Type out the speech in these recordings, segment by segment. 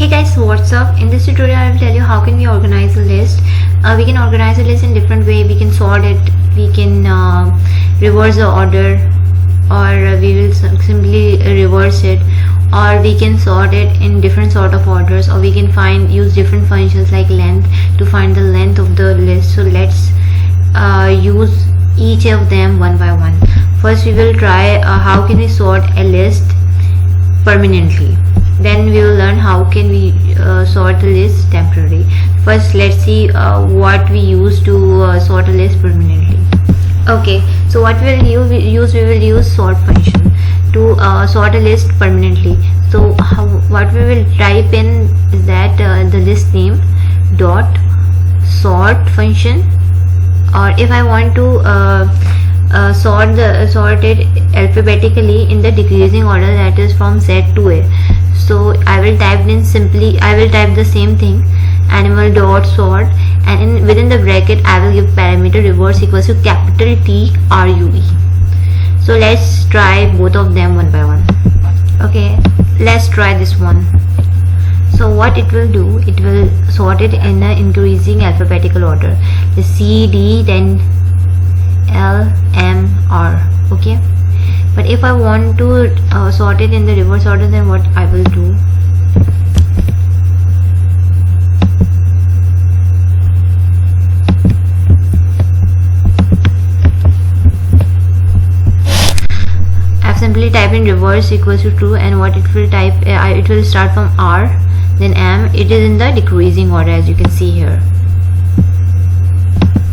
Hey guys, what's up? In this tutorial I will tell you how can we organize a list. We can organize a list in different way. We can sort it, we can reverse the order, or we will simply reverse it, or we can sort it in different sort of orders, or we can use different functions like length to find the length of the list. So let's use each of them one by one. First we will try how can we sort a list permanently. Then we will learn how can we sort the list temporarily. First let's see what we use to sort a list permanently. Okay, so what we will use sort function to sort a list permanently. So what we will type in is that the list name dot sort function, or if I want to sort it alphabetically in the decreasing order, that is from Z to A. So I will type the same thing, animal dot sort, and within the bracket I will give parameter reverse equals to capital T RUE. So let's try both of them one by one. Okay, let's try this one. So what it will do, it will sort it in an increasing alphabetical order, the C, D, then L, M, R. Okay, but if I want to sort it in the reverse order, then what I will do, I've simply type in reverse equals to true, and what it will type, it will start from R, then M. It is in the decreasing order, as you can see here.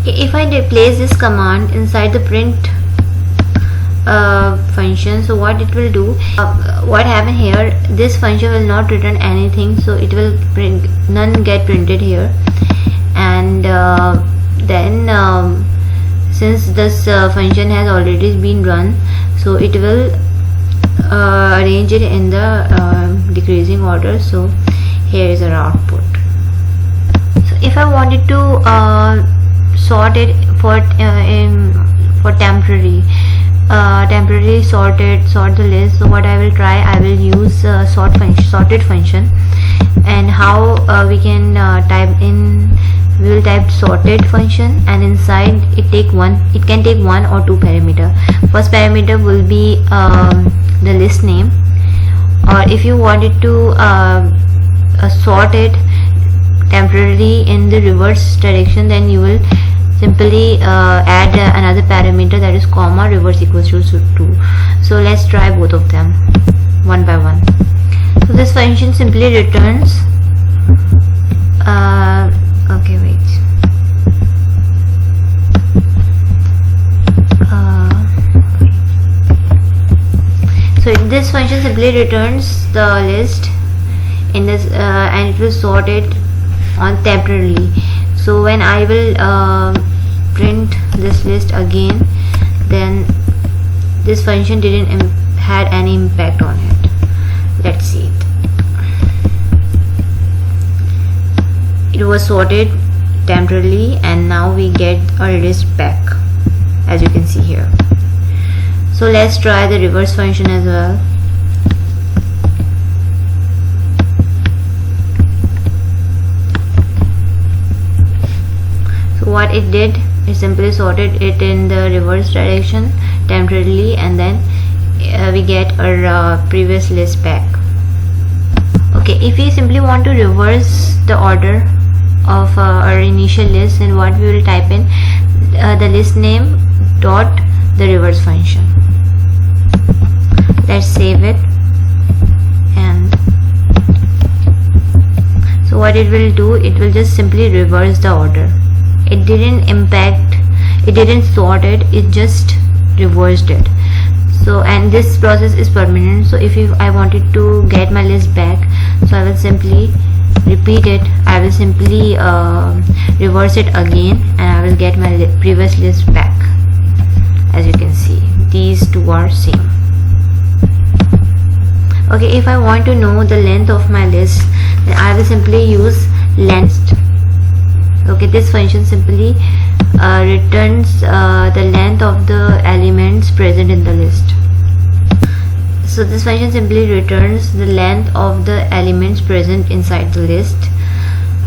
If I place this command inside the print function, so what it will do, what happened here, this function will not return anything, so it will print, none get printed here. And then since this function has already been run, so it will arrange it in the decreasing order. So here is our output. So if I wanted to sort it for temporary sort the list, so what I will try, I will use sorted function. And how we can type in, we will type sorted function, and inside it can take one or two parameter. First parameter will be the list name, or if you wanted to sort it temporarily in the reverse direction, then you will simply add another parameter, that is comma reverse equals to 2. So let's try both of them one by one. So this function simply returns okay, wait, so this function simply returns the list in this and it will sort it on temporarily. So when I will print this list again, then this function didn't had any impact on it. Let's see it. It was sorted temporarily, and now we get our list back, as you can see here. So let's try the reverse function as well. What it did, it simply sorted it in the reverse direction temporarily, and then we get our previous list back. Okay, if we simply want to reverse the order of our initial list, then what we will type in, the list name dot the reverse function. Let's save it. And so what it will do, it will just simply reverse the order. It didn't impact, it didn't sort it just reversed it. So, and this process is permanent. So if I wanted to get my list back, so I will simply repeat it, I will simply reverse it again, and I will get my previous list back. As you can see, these two are same. Okay, if I want to know the length of my list, then I will simply use length. Okay, this function simply returns the length of the elements present in the list. So this function simply returns the length of the elements present inside the list.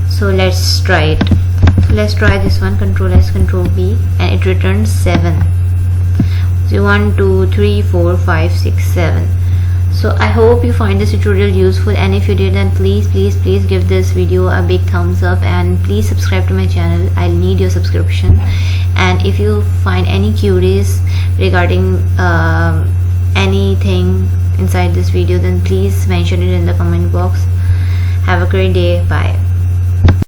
So let's try it. So let's try this one, Control S, Control V, and it returns 7. So 1, 2, 3, 4, 5, 6, 7. So I hope you find this tutorial useful, and if you did, then please give this video a big thumbs up, and please subscribe to my channel. I'll need your subscription. And if you find any queries regarding anything inside this video, then please mention it in the comment box. Have a great day. Bye.